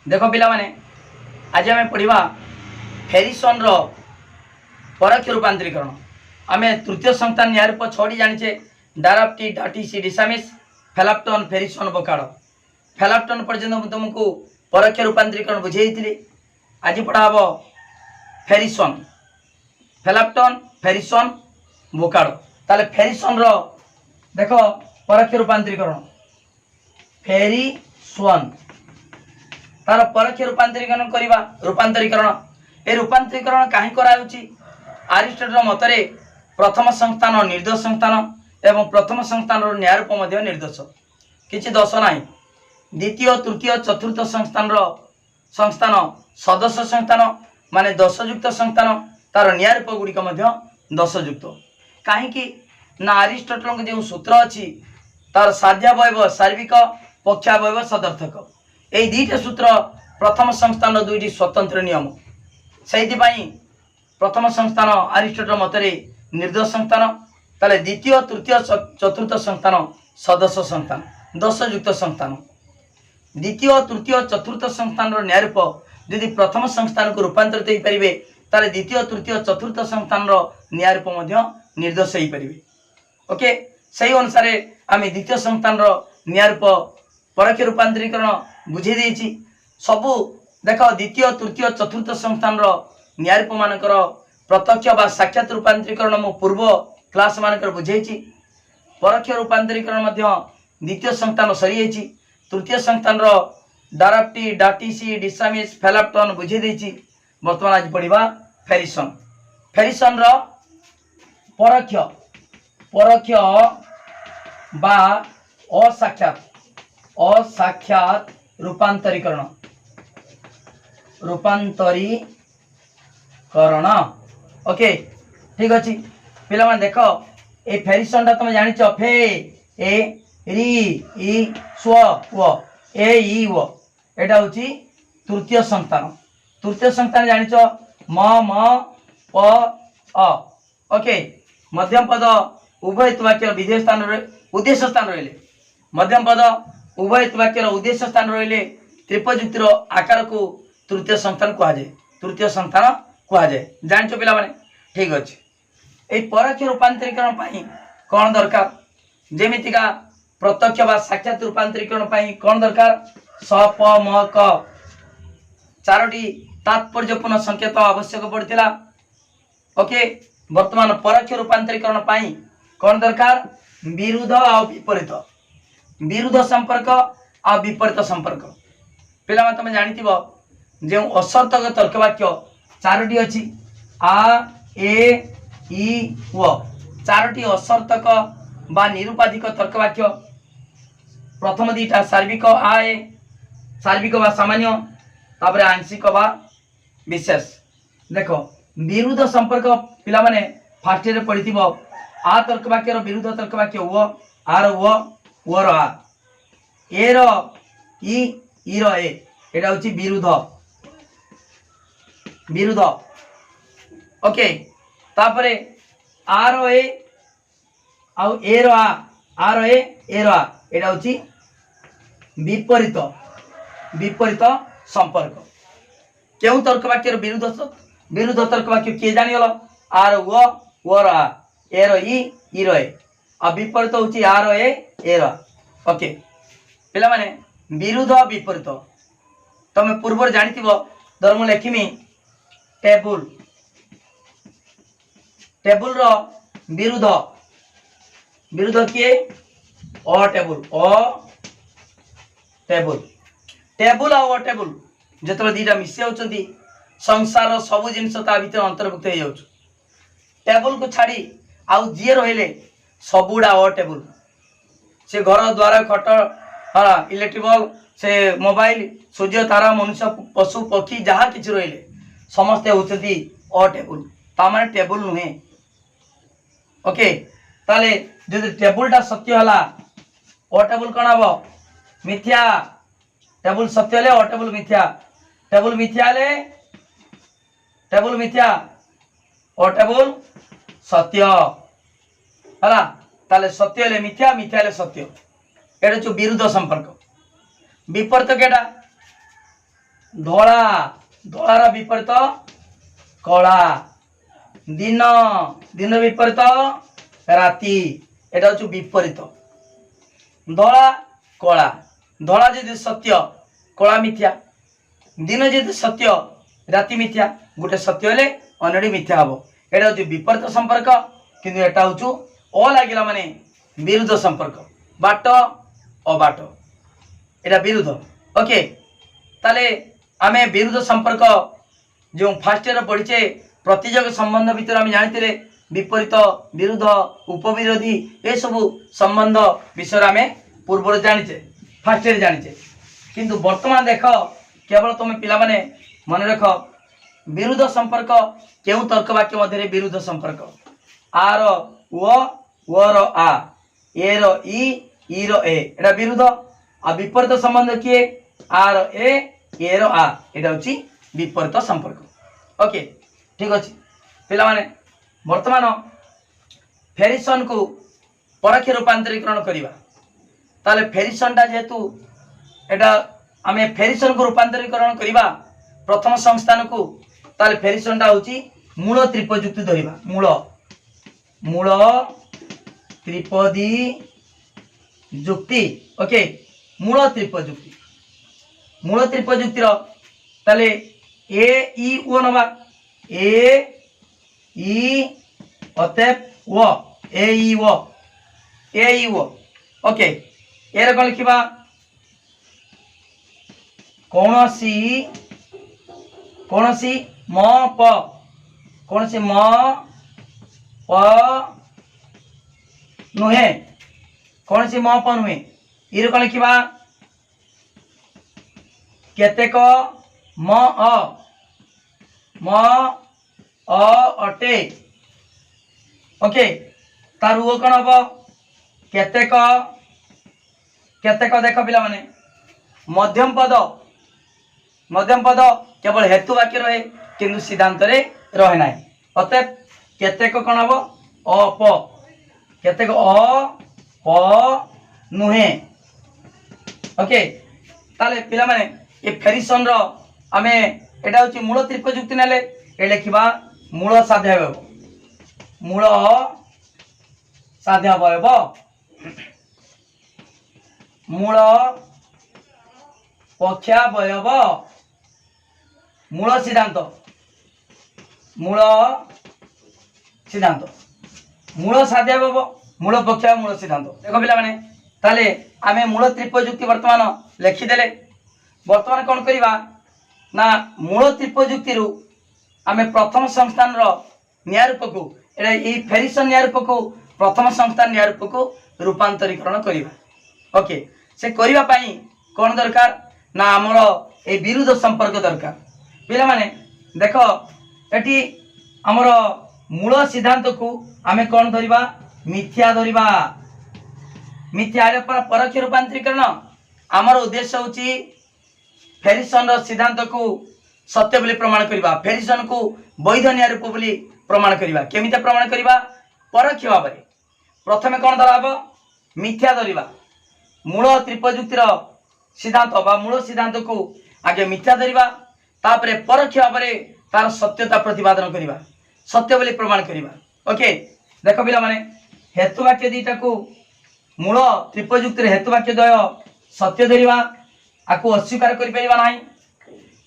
देख पिला माने आज आम पढ़ा फेरिसन परोक्ष रूपांतरीकरण। आम तृतीय संस्थान न्यायरूप छड़ी जाचे डाराप्टी डाटीसी डिसामिस फेलाप्टन फेरिसन बोकाड़ फेलाप्टन पर्यटन तुमको परोक्ष रूपांतरीकरण बुझे। आज पढ़ा हम फेरिसन फेलाप्टन फेरिसन बोकाड़। ताले फेरिसन देख परोक्ष रूपांतरीकरण फेरिसन तार परोक्ष रूपांतरीकरण करवा रूपांतरीकरण ए रूपांतरीकरण कहीं कराउची अरिस्टोटल मतरे प्रथम संस्थान निर्दोष संस्थान एवं प्रथम संस्थान न्यायरूप निर्दोष किसी दोष ना। द्वितीय तृतीय चतुर्थ संस्थान संस्थान सदस्य संस्थान माने दोषयुक्त संस्थान तार न्यायरूप गुड़िक दोषयुक्त कहीं ना अरिस्टोटल जो सूत्र अच्छी तार साध्यावयव सार्विक पक्षावयव सदर्थक यही दुईटा सूत्र प्रथम संस्थान दुईटी स्वतंत्र नियम से प्रथम संस्थान अरिस्टोटल मतरे निर्दोष संस्थान ताले द्वितीय तृतीय चतुर्थ संस्थान सदस्य संस्थान दोषयुक्त संस्थान। द्वितीय तृतीय चतुर्थ संस्थान न्यायरूप यदि प्रथम संस्थान को रूपांतरित हो पारे ताले द्वितीय तृतीय चतुर्थ संस्थान न्यायरूप निर्दोष हो पारे। ओके सही अनुसार आम द्वितीय संस्थान न्यायरूप परोक्ष रूपांतरीकरण बुझे देछि सबू। देख द्वितीय तृतीय चतुर्थ संस्थान न्यायरूप मानकर प्रत्यक्ष बा साक्षात रूपांतरीकरण मो पूर्व क्लास मानकर बुझेछि। परोक्ष रूपांतरीकरण द्वितीय संस्थान सरी जाइछि। तृतीय संस्थान डाराप्टी डाटीसी डिसामिस फेलाप्टन बुझे देछि। वर्तमान आज पढ़ा फेरिसन फेरिसन परोक्ष परोक्ष बा असाक्षात असाक्षात रूपांतरीकरण रूपांतरीकरण। ओके ठीक अच्छे पिला माने देख ए फेरिसन टा तुम जानिच फे ए री ई स्व व ए ई व एटा होची तृतीय संस्थान। तृतीय संस्थान जानिच म म प अ। ओके मध्यम पद उभय वाक्य विधेय स्थान उद्देश्य स्थान रहिले मध्यम पद उभय वाक्यर उद्देश्य स्थान रहिले त्रिपयुक्तिर आकार को तृतीय संस्थान कह जाए तृतीय संस्थान कह जाए जानच पिला माने ठीक अच्छे। ये परोक्ष रूपांतरीकरण कौन दरकार जेमितिका प्रत्यक्ष बा साक्षात रूपांतरीकरण कौन दरकार स प म क चारोटी तात्पर्यपूर्ण संकेत आवश्यक पड़ता। ओके वर्तमान परोक्ष रूपांतरीकरण कौन दरकार विरुद्ध आ विपरीत विरुद्ध संपर्क आ विपरीत संपर्क। पिला तुम जानी जो असर्थक तर्कवाक्य चारोटी अच्छी आ ए ई व चारोटी असर्थक बा निरुपाधिक तर्कवाक्य प्रथम दीटा सार्विक आ ए सार्विक बा सामान्य तापर आंशिक बा विशेष। देख विरुद्ध संपर्क पिला माने फास्ट रे पढ़ी आ तर्कवाक्यर विरुद्ध तर्कवाक्य व आर वर आ ए रो ई रो ए एटा होची विरुद्ध विरुद्ध। ओके तापरे आर ए आउ ए रो आर ए रो आ एटा होची विपरीत विपरीत संपर्क। केउ तर्कवाक्यर विरुद्ध विरुद्ध तर्कवाक्य किए जानिगल आर वर आ ए रो ई रो ए आ विपरीत होची आर ए रो। ओके पिला माने विरुद्ध विपरीत तमे पूर्व जानिथिबो धर मु लेखिमी टेबुल टेबुल रो विरुद्ध विरुद्ध किए अ टेबुल टेबुल आ टेबुल जतबे दीटा मिसे होचंती संसार सब जिनिस ता भीतर अंतर्भुक्त हो जाउछ। टेबुल को छाड़ी आउ जी रहिले सबुडा अ टेबुल से घर द्वार खट हाँ इलेक्ट्रिक बल्ब से मोबाइल सूर्य तारा मनुष्य पशु पक्षी जहाँ किसी रहिले समस्ते होती अ टेबुल तामाने टेबुल नुहे। ओके ताले जो टेबुलटा सत्य है अ टेबुल कौन हम मिथ्या टेबुल सत्य हेले अ टेबुल मिथ्या हेले टेबुल मिथ्या अ टेबुल सत्य है ताले सत्य हेले मिथ्या मिथ्या हेले सत्य एटा जो विरुद्ध संपर्क। विपरीत केटा ଧଳା ଧଳାର ବିପରୀତ କଳା दिन दिन विपरीत राति एटा हूँ विपरीत धला कला धला जदि सत्य कला मिथ्या दिन जदि सत्य राति मिथ्या गोटे सत्य हेले अन्यटी मिथ्या हम एटा हूँ विपरीत संपर्क किंतु एटा हूँ अ लगिला माने विरुद्ध संपर्क बाट अबाट एटा विरुद्ध ओके ताले आमे विरुद्ध संपर्क जो फास्ट ईयर पढ़ीचे प्रतिजोग संबंध भितर आम जानी विपरीत विरुद्ध उपविरोधी ये सब संबंध विषय आम पूर्व जानीचे फास्ट ईयर जानीचे किंतु वर्तमान देख केवल तुम पिला माने मन रख विरुद्ध संपर्क केउ तर्क वाक्य मध्य विरुद्ध संपर्क आर व रो आ ए रो ई रो ए एटा विरुद्ध आ विपरीत संबंध किए आर ए रो आ एटा होची विपरीत संपर्क ओके ठीक अच्छे पिला माने वर्तमान फेरिसन को परक्ष रूपांतरीकरण करवा ताले फेरिसन टा जेहेतु एटा आमे फेरिसन को रूपांतरीकरण करवा प्रथम संस्थान को ताले फेरिसन टा होची मूल त्रिपजुक्ति धरिबा मूल मूल त्रिपदी जुक्ति ओके मूल त्रिपजुक्ति रो ताले ए ई ओ नबा ए ई अतएव वो ए ई वो ओके एरे कौन लिखा कौनसी कौनसी म प कौनसी म प नुहे कौनसी म प नुहे ये कौन लिखा केतेक म अटे ओके तार वो कौन हम केतेक केतेक देख पिला माने मध्यम पद केवल हेतु वाक्य रहे किंतु सिद्धांत रे रहे ना अतएव केतेक कौन हम अप केतेक प नुहे ओके ताले पिला माने ये फेरिसन रो आमे एटा होची मूल त्रिपजुक्ति नेले ए लिखिबा मूल साध्यावयव मूल साध्यावयव मूल पक्षावयव मूल सिद्धांत मूल साध्यावयव मूल पक्षा मूल सिद्धांत देख पिला माने ताले आमे मूल त्रिपजुक्ति वर्तमान लिखिदेले वर्तमान कौन करवा ना मूल त्रिपजुक्ति रु आमे प्रथम संस्थान रो न्यायरूप को एटा ई फेरिसन न्यायरूप को प्रथम संस्थान न्यायरूप को रूपांतरीकरण करवा ओके से करबा पई कोन दरकार ना हमरो ए विरुद्ध संपर्क दरकार पिला माने देखो एटी हमरो मूल सिद्धांत को आमे कोन धरिबा मिथ्या धरिबा मिथ्या रे परोक्ष रूपांतरीकरण हमरो उद्देश्य होची फेरिसन रो सिद्धांत को सत्य बोली प्रमाण करवा फेरिसन को वैध न्यायरूप बोली प्रमाण करवा केमिता प्रमाण करवा परोक्ष भाव में प्रथमे कौन धरा मिथ्या धरिबा मूल त्रिपजुक्तिर सिद्धांत बा मूल सिद्धांत को आगे मिथ्या धरिबा तापरे परोक्ष भाव में तार सत्यता प्रतिपादन करवा सत्य बोली प्रमाण करवा ओके देख पिला माने हेतु वाक्य दीटा को मूल त्रिपजुक्तिर हेतु वाक्य द्वय सत्य धरिबा आको अस्वीकार करि परिबा नाही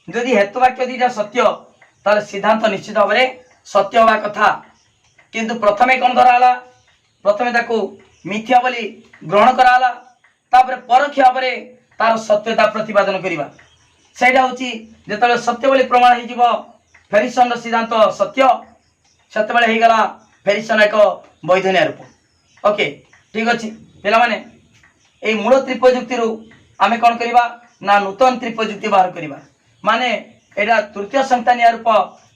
यदि हेतु वाक्य दीटा सत्य तार सिद्धांत निश्चित भाव में सत्य होगा कथा किंतु प्रथमे कौन धराला प्रथमे ताको मिथ्या बोली ग्रहण कराला तापर परोक्ष भाव में तार सत्यता प्रतिपादन करवा सेटा होची जेतले सत्य बोली प्रमाण हे जीवो फेरिसन सिद्धांत सत्य सत्य बेले हे गला फेरिसन एक वैध न्यायरूप ओके ठीक अछि पिला माने ए मूल त्रिपजुक्ति रु आमे कोन करबा ना नूतन त्रिपजुक्ति बाहर करबा माने एटा तृतीय संस्था न्यायरूप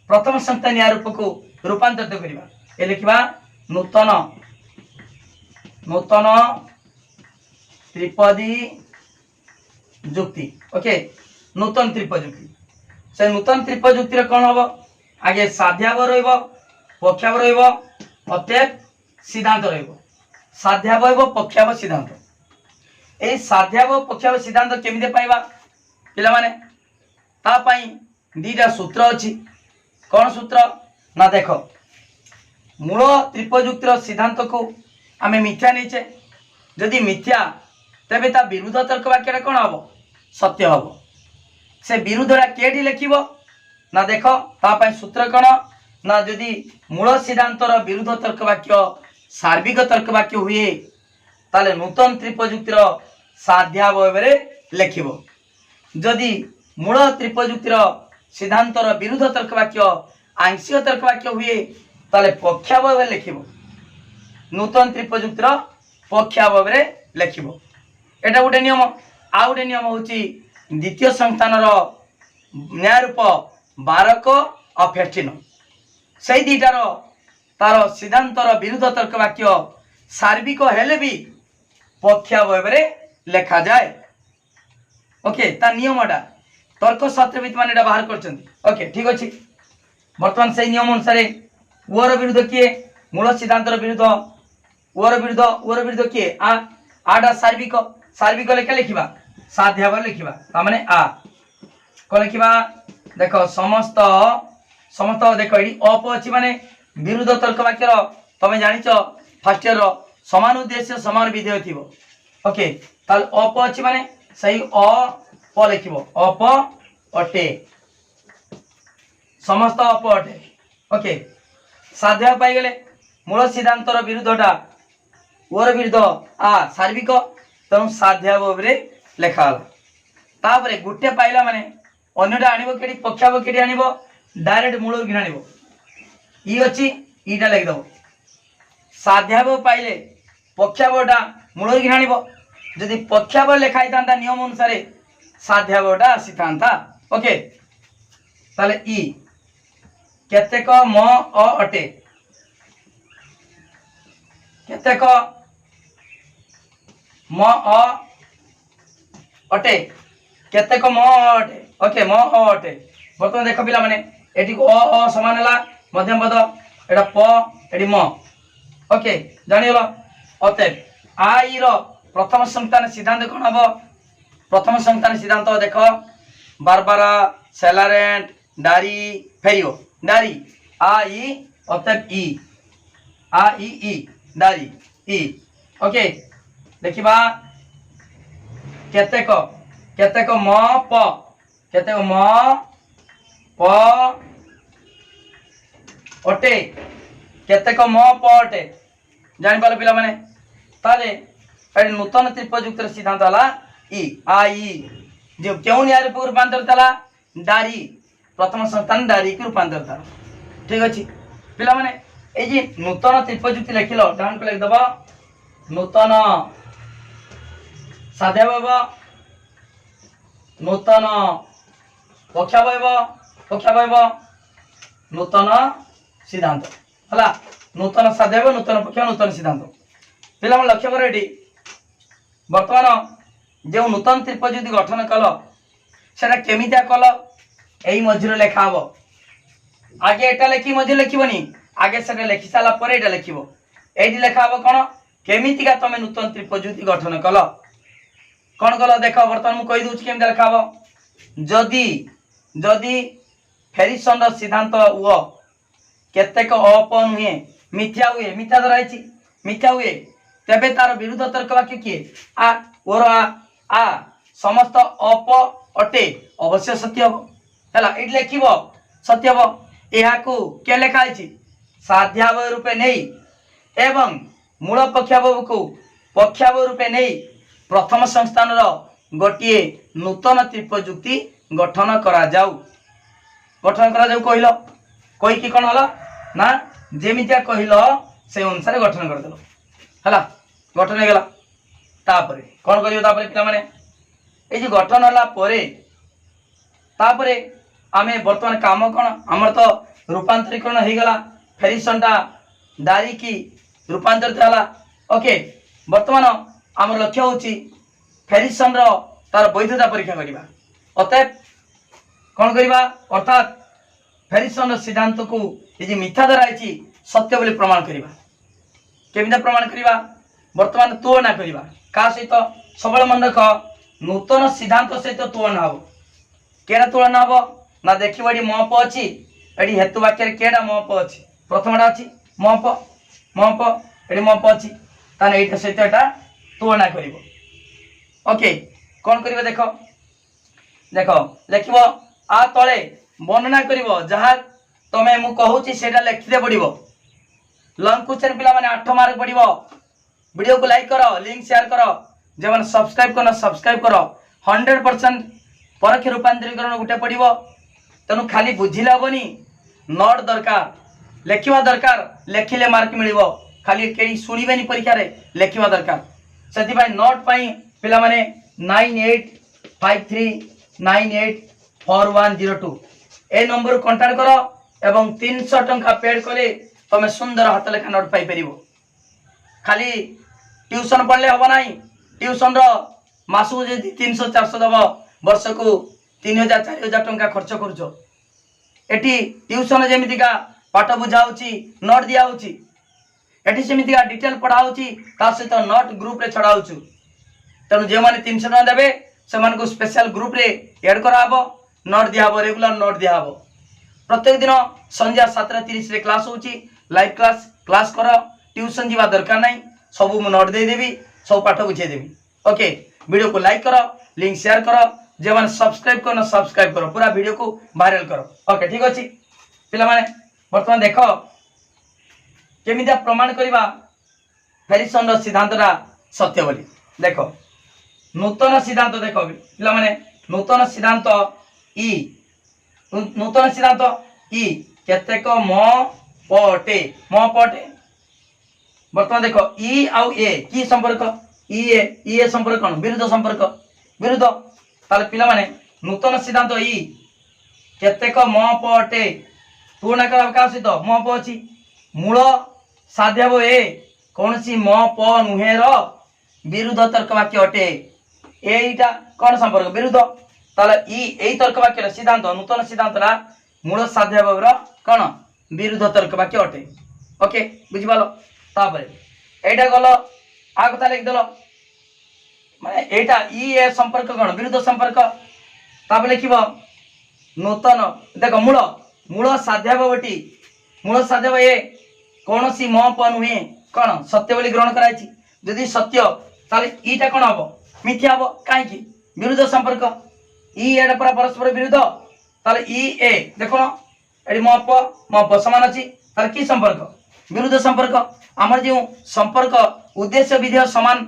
प्रथम संस्था न्यायरूप को रूपांतरित करबा ए लिखबा नूतन नूतन त्रिपदी जुक्ति ओके नूतन त्रिपजुक्ति से नूतन त्रिपजुक्ति रे कोन होबो आगे साध्याव रहइबो पक्षाव रहइबो अतएव सिद्धांत रहइबो साध्यावयव पक्षाव सिद्धांत ए साध्याव पक्षाव सिद्धांत केमिते पाइबा पिला माने तापाई दीटा सूत्र अच्छी कौन सूत्र ना देख मूल त्रिपयुक्तिर सिद्धांत को आम मिथ्या नहींचे जदि मिथ्या तेबे ता विरुद्ध तर्क वाक्य कौन हम सत्य हम से विरुद्धटा केटी लिखिब ना देख तापाई सूत्र कौन ना जदि मूल सिद्धांतर विरुद्ध तर्क वाक्य सार्विक तर्क वाक्य हुए ताले नूतन त्रिपयुक्तिर साध्यावयव लिखिब जदि मूल त्रिपयुक्तिर सिद्धांतर विरुद्ध तर्क वाक्य आंशिक तर्क वाक्य हुए ताले पक्षावयव लिखिब नूतन त्रिपयुक्तिर पक्षावयव लिखिब एटा गोटे नियम आ गोटे नियम होची द्वितीय संस्थानर न्याय रूप बारक और फेस्टिन से दुईटार तार सिद्धांतर विरुद्ध तर्क वाक्य सार्विक हेले भी पक्षावयव लेखा जाए ओके ता नियमटा तर्क शास्त्रविद मैंने बाहर कर ओके ठीक अच्छे बर्तमान से नियम अनुसार ओर विरुद्ध किए मूल सिद्धांतर विरुद्ध ओर विरुद्ध किए आटा सार्विक सार्विक लेखा लिखा साध्यावर लिखा ताने आ कौन लिखा देख समस्त समस्त देख ये अप अच्छी माने विरुद्ध तर्क वाक्यर तुम्हें जानिच फास्ट इयर समान उद्देश्य समान विधेय थी ओके ताल अप अच्छी माने सही अप लिख अप अटे समस्त अप अटे ओके साध्य पाईगले मूल सिद्धांतर विरुद्धटा ओर विरुद्ध आ सार्विक तेणु साध्यावरे लेखाला तापर गोटे पाइला माने अन्यटा आनिबो केडी पक्षाव केडी आनिबो डायरेक्ट मूल घिना आनिबो ई अछि ईटा लिख दो साध्याव पाइले पक्षावटा मूल घिना आनिबो जदि पक्षाव लेखाई था नियम अनुसार साध्यावटा आसी था ओके ताले ई केतेक म अ अटे केतेक म अ अटे केतेक म अटे ओके म अ अटे बर्तमान देख पिला माने एटी को अ समान हला मध्यम पद एटा प एटी म ओके जानिलो अते आई रो प्रथम संतान सिद्धांत कौन हम प्रथम संतान सिद्धांत देख बारबारा सेलारेंट डारी फेरियो डारी आ ई अतएव ई आ ई डारी ई ओके देखिबा केतेक केतेक म प केतेक म प अटे केतेक म प अटे जानि पाले पिला माने ताले एडी नूतन त्रिपयुक्त सिद्धांत हला ई आ ई जो क्यों न्याय रूप रूपांतर तला डारी प्रथम संतान डारी की रूपांतर था ठीक अछि पिला माने ए जी नूतन त्रिपयुक्त लिखिलो डाउन को लिख दबा नूतन साध्यावयव नूतन पक्षावयव नूतन सिद्धांत हला नूतन साध्यावयव नूतन पक्ष नूतन सिद्धांत पिला मन लक्ष्य कर एटी वर्तमान जो नूतन त्रिपयुक्त गठन कल सेटा केमितिया कल यही मझिर लेखा हम आगे एटा लिखी मझिर लिखबनी आगे से लिखि सारा पर एटा लिखब ये लेखा हम कौन केमितिका तुम नूतन त्रिपयुक्त गठन कल कौन कल देख बर्तमान मुझे कही दूसरी केमी लेखा हम जदि जदि फेरिसन सिद्धांत वो केतेक अप नुहे मिथ्या हुए मिथ्या धरा मिथ्या हुए तेबे तार विरुद्ध तर्क वाक्य किए आ ओर आ समस्त अप अटे अवश्य सत्य हम है ये लिख सत्य हम यह के लिखाई साध्यावय रूपे नहीं एवं मूल पक्षावय को पक्षावय रूपे नहीं प्रथम संस्थान गोटे नूतन त्रिपयुक्ति गठन करा जाऊ कहल कहीकि कौन हल ना जेमितिया कहल से अनुसार गठन करदेल है गठन हो गला तापरे कौन कर पिला माने ए जो गठन होला परे तापरे आमे वर्तमान काम कौन आमर तो रूपांतरीकरण हो गला फेरिसनटा डारी की रूपांतरित होला ओके वर्तमान आम लक्ष्य होची फेरिसन तार वैधता परीक्षा करवा अतएव कौन करवा अर्थात फेरिसन सिद्धांत को ये मिथ्या धराई सत्य बोली प्रमाण करवा केमिता प्रमाण करवा वर्तमान तुलना करवा का सहित सब मन रख नूतन सिद्धांत सहित तुलना हम केड़ा तुलना हम ना देखिए ये महप अच्छी ये हेतु वाक्य केड़ा महप अच्छी प्रथमटा अच्छी महप महप ये महप अच्छी ताने ये सहित एटा तुलना कर ओके कौन कर देख देख लिख आ तले वर्णना कर जहाँ तुम्हें मु कहूँ से लिखते पड़ो लॉन्ग क्वेश्चन पिला माने 8 मार्क पड़ो वीडियो को लाइक करो लिंक शेयर करो जो मैंने सब्सक्राइब करना सब्सक्राइब करो 100% परक्ष रूपांतरीकरण गोटे पड़ो तेणु खाली बुझिले हेनी नोट दरकार लिखा दरकार लिखिले मार्क मिल खाली कहीं शुणवे परीक्षा लिखा दरकार से नोट पिला माने 9853984102 ए नंबर कांटेक्ट करो एवं 300 टंका पेड कले तुम सुंदर हाथ लेखा नोट पाई परिबो खाली ट्यूशन पढ़ले हम ना ट्यूशन मासू जो 300-400 दब वर्ष को 3000-4000 टंका खर्च करुच एटी ट्यूशन जमीका पाठ बुझाऊँगी नोट दिखाऊँगी एटी सेमिका डिटेल पढ़ाऊँ सहित नोट ग्रुप रे छड़ाऊँ तेणु जो मैंने 300 टका देवे से स्पेशल ग्रुप रे एड कराब नोट दिहब रेगुलर नोट दिहब प्रत्येक दिन संध्या 7:30 रे क्लास होची लाइव क्लास कर ट्यूशन जीवा दरकार नहीं सब मु नोट देदेवी सब पाठ बुझेदेवी ओके वीडियो को लाइक करो लिंक शेयर करो जो मैंने सब्सक्राइब करना सब्सक्राइब करो पूरा वीडियो को वायरल करो ओके ठीक अच्छे पिला माने बर्तमान देख केमी प्रमाण करवा फेरिसन सिद्धांतटा सत्य बोली देख नूतन सिद्धांत देख पिला माने नूतन सिद्धांत ई नूतन सिद्धांत ई केतेक म पटे बर्तमान देख ई आउ ए की संपर्क ई ए संपर्क कौन विरुद्ध संपर्क विरुद्ध ताले पिला माने नूतन सिद्धांत ई केतेक म पटे तुलना करा का सहित म प अछि मूल साध्यव ए कौन सी म प नुहेर विरुद्ध तर्क वाक्य अटे एटा कौन संपर्क विरुद्ध ताले ई तर्क वाक्य सिद्धांत नूतन सिद्धांतरा मूल साध्यव कौन विरुद्ध तर्क वाक्य अटे ओके बुझिपाल तापर एटा गल आ कथा लिखदेल माने एटा ई ए संपर्क कौन विरुद्ध संपर्क तापर लिखिब नूतन देख मूल मूल साध्यवटी मूल साध्यव ए कौन सी म प नुहे कौन सत्य बोली ग्रहण कराई यदि सत्य ताले ईटा कौन हम मिथ्या हम कहीं विरुद्ध संपर्क ई एटा पूरा परस्पर विरुद्ध ताले ई ए देखो एडी म प समान अछि ताले की संपर्क विरुद्ध संपर्क आमर जो संपर्क उद्देश्य विधेय समान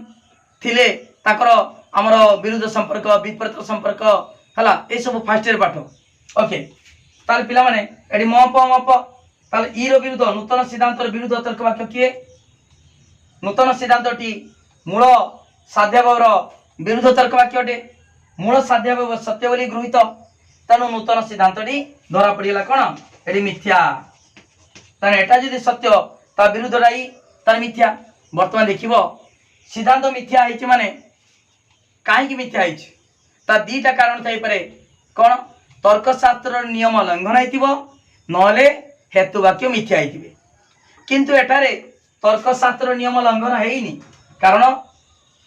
थिले ताकर आमर विरुद्ध संपर्क विपरीत संपर्क हला ए सब फर्स्ट ईयर पाठ ओके ताले पिला माने एडी म प ताले ई रो विरुद्ध नूतन सिद्धांत विरुद्ध तर्क वाक्य किए नूतन सिद्धांतटी मूल साध्यवर विरुद्ध तर्क वाक्य अटे मूल साध्यव सत्य बोली गृहीत तेणु नूतन सिद्धांतटी धरा पड़गला कौन ये मिथ्या तेना एटा जदि सत्य ता विरुद्धटाई तार मिथ्या बर्तमान देखिब सिद्धांत मिथ्या है माने कहीं मिथ्या है ता दीटा कारण थई पारे कौन तर्कशास्त्र नियम लंघन होले हेतु वाक्य मिथ्या है किंतु एटारे तर्कशास्त्र नियम लंघन है कारण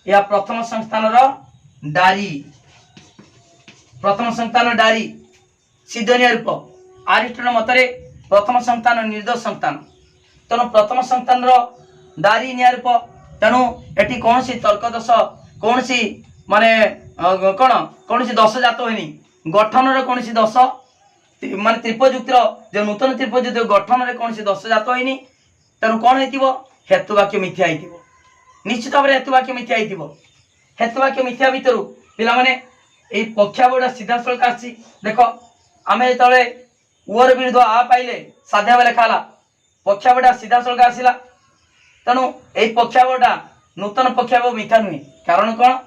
या प्रथम संस्थान डारी प्रथम संस्थान डारी सिद्धनीय रूप आरिस्टोटल मतरे प्रथम संस्थान निर्दोष संस्थान तेणु प्रथम संस्थान डारी निया रूप तेणु एटी कौन सी तर्क दोष कौन सी माने कौन सी दोष जात होनी गठन कौन सी दोष माने त्रिपयुक्तिर जो नूतन त्रिपयुक्त गठन कौन सी दोष जात होनी तेणु कौन हो हेतु वाक्य मिथ्या हो निश्चित भाव हेतु वाक्य मिथ्या हो हेतु वाक्य मिथ्या भितर पिला माने ए पक्षावड़ा सीधा सड़क आसी देख आम जो उर विरुद्ध आ पाइले साध्या लेखाला पक्षावड़ा सीधा सड़क आसला तेणु यही पक्षावटा नूतन पक्षाव मिथ्या नुहे कारण कौन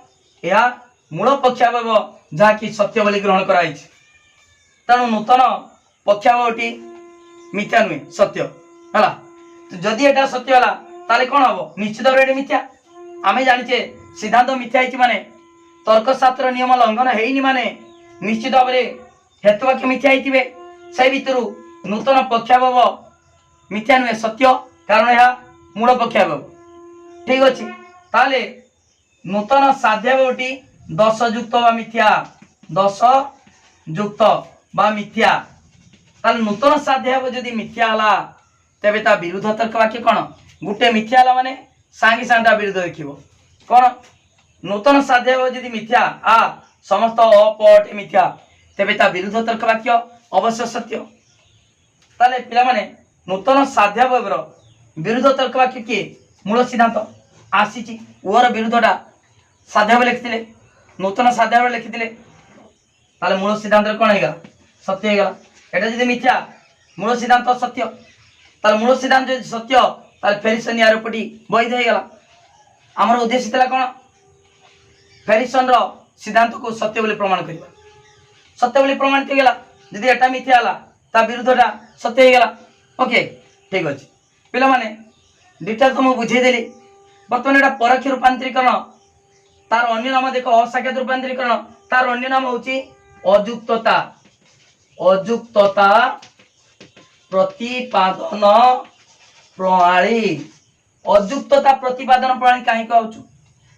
यह मूल पक्षाव जहाँकि सत्य बोली ग्रहण कराई तेणु नूतन पक्षावटी मिथ्या नुहे सत्य है जदि एटा सत्य है ताले कौन हम निश्चित भाव मिथ्या आम जाचे सिद्धांत मिथ्या माने तर्कशास्त्र नियम लंघन है माने निश्चित भाव हेतु वाक्य मिथ्या होते से भितर नूतन पक्षाभाव मिथ्या नुहे सत्य कारण यह मूल पक्षाभाव ठीक अच्छे ताले नूतन साध्याभावटी दश युक्त मिथ्या दश युक्त बा मिथ्या ताल नूतन साध्य जदि मिथ्या हला तेबे ता विरुद्ध तर्क वाक्य कौन गुटे मिथ्या हला माने सांगे सांगे विरुद्ध देखिबो कौन नूतन साध्य जदि मिथ्या आ समस्त अपट मिथ्या तेबे ता विरुद्ध तर्क वाक्य अवश्य सत्य ताले पिला माने नूतन साध्य विरुद्ध तर्क वाक्य किए मूल सिद्धांत आसी ओर विरुद्धटा साध्य लिखिले नूतन साध्य लिखिले ताले मूल सिद्धांत कौन है सत्य है एटा जदि मिथ्या मूल सिद्धांत सत्य ताले मूल सिद्धांत जदि सत्य ताले फेरिसन आरोपटी वैध हो गला आमर उद्देश्य था कौन फेरिसन रो सिद्धांत को सत्य बोली प्रमाण करवा सत्य बोली प्रमाणित हो गला जदि एटा मिथ्या हला ता विरुद्धटा सत्य हो गला ओके ठीक अच्छे पिला माने डिटेल तो मुझे बुझेदेली बर्तमान एटा परोक्ष रूपांतरीकरण तार अन्य नाम देख असाक्षात रूपांतरीकरण तार अन्य नाम होची अयुक्तता अयुक्तता प्रतिपादन प्रणाली अयुक्तता प्रतिपादन प्रणाली कहीं कहूँ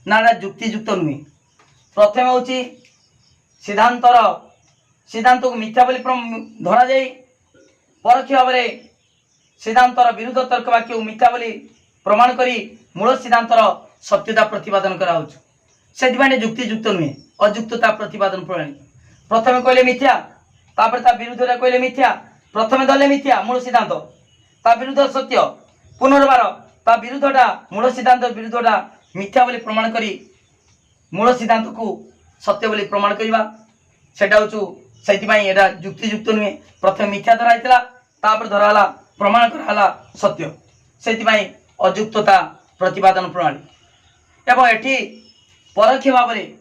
ना युक्तियुक्त नुहे प्रथम होची सिद्धांतर सिद्धांत को मिथ्या बोली धरा जाए परोक्ष भाव में सिद्धांतर विरुद्ध तर्क वाक्य मिथ्या बोली प्रमाण करी मूल सिद्धांतर सत्यता प्रतिपादन करा से युक्तियुक्त नुहे अयुक्तता प्रतिपादन प्रणाली प्रथम कहले मिथ्या तापर ता विरुद्ध कहले मिथ्या प्रथम दले मिथ्या मूल सिद्धांत ता विरुद्ध सत्य पुनर्बार ता विरुद्धटा मूल सिद्धांत विरुद्धटा मिथ्या बोली प्रमाण करी मूल सिद्धांत को सत्य बोली प्रमाण करवा सेटा हूँ से युक्तियुक्त नुहे प्रथम मिथ्या धराई तापर धराला प्रमाण कराला सत्य से अयुक्तता प्रतिपादन प्रणाली एवं एटी परोक्ष भाव में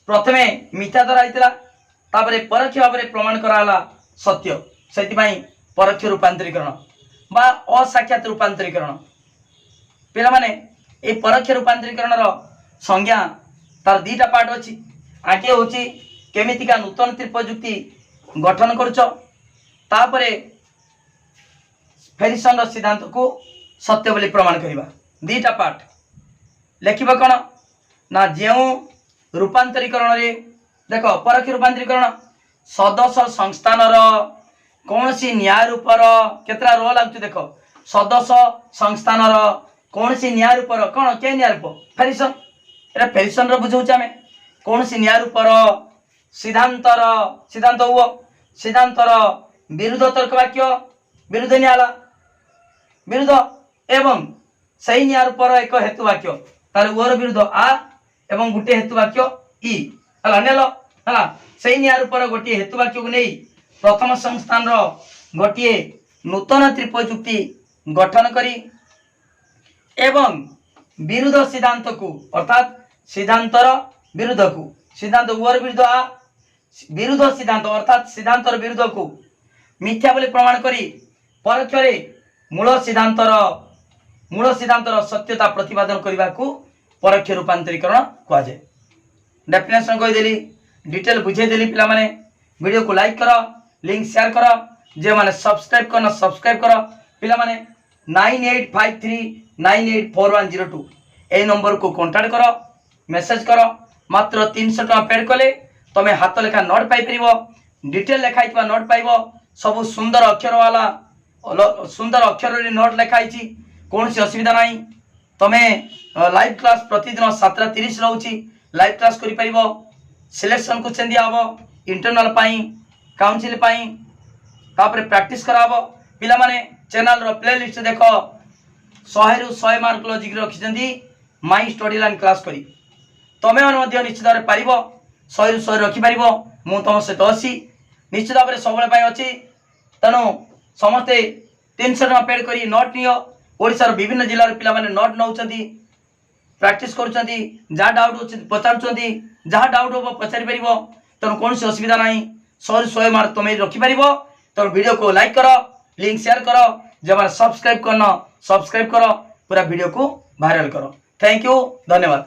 प्रथमे मिथ्या धराई तापर परोक्ष भाव में प्रमाण कराला सत्य से परोक्ष रूपांतरीकरण बा असाक्षात रूपांतरीकरण पिला माने ए परोक्ष रूपांतरीकरण संज्ञा तार दीटा पार्ट अच्छी आगे हूँ केमितिका नूतन त्रिपयुक्ति गठन करुच तापरे फेरिसन सिद्धांत को सत्य बोली प्रमाण करवा दीटा पार्ट लिखा कौन ना जो रूपांतरीकरण रे देख परोक्ष रूपांतरीकरण सदस्य संस्थान कौन सी न्याय रूपर केतरा रो लगुच देख सदस्य संस्थान कौन सी न्याय रूपर कौन के न्याय रूप फेरिसन एटा फेरिसन बुझाऊँ आम कौन सी न्याय रूपर सिद्धांतर सिद्धांत हुआ सिद्धांतर विरुद्ध तर्क वाक्य विरुद्ध न्याय विरुद्ध एवं सही न्याय पर एक हेतु वाक्य तार ओर विरुद्ध आ एवं गोटे हेतु वाक्य इ हला नेल हला सही न्याय पर गोटे हेतु वाक्य को नहीं प्रथम संस्थान रो गोटे नूतन त्रिपयुक्ति गठन करी एवं विरुद्ध सिद्धांत को अर्थात सिद्धांतर विरुद्ध को सिद्धांत ओर विरुद्ध आ विरुद्ध सिद्धांत अर्थात सिद्धांतर विरुद्ध को मिथ्या बोली प्रमाण करी परोक्ष मूल सिद्धांतर सत्यता प्रतिपादन करने को परोक्ष रूपांतरीकरण कहुए डेफिनेशन कहीदेली डिटेल बुझेदेली पिला माने वीडियो को लाइक कर लिंक शेयर कर जे माने सब्सक्राइब करना सब्सक्राइब कर पिला माने 9853984102 ए नंबर को कांटेक्ट कर मेसेज कर मात्र 300 टका पेड कले तमे हाथ लेखा नोट पाई परिबो डिटेल लेखाइतबा नोट पाइबो सब सुंदर अक्षर वाला सुंदर अक्षर रे नोट लेखाई कौन सी असुविधा नहीं तमे लाइव क्लास प्रतिदिन 7:30 रहउची लाइव क्लास करि परिबो सिलेक्शन को दिया हबो इंटरनल पाई काउंसिल पाई तापर प्रैक्टिस कराबो पिला माने चैनल रो प्लेलिस्ट देखो 100 रु 100 मार्क लॉजिक रखिजंदी माई स्टडी लाइन क्लास करी तमे मन मध्य निश्चित भाव पारिबो 100 रु 100 रखि पारिबो मु तम सहित अछि निश्चित भाव सबले पाई अछि तनो समस्ते 300 टका पेड करी नोट नियो ओडिसार विभिन्न जिल्लार पिला माने नोट नउचंदी प्रैक्टिस करूचंदी जा डाउट अछि पचारुचंदी जा डाउट हो पचारि परिबो तनो कोनसी असुविधा नाही 100 रु 100 मार्क तमे रखि परिबो तो वीडियो को लाइक करो लिंक शेयर करो जब सब्सक्राइब करना सब्सक्राइब करो पूरा वीडियो को वायरल करो थैंक यू धन्यवाद।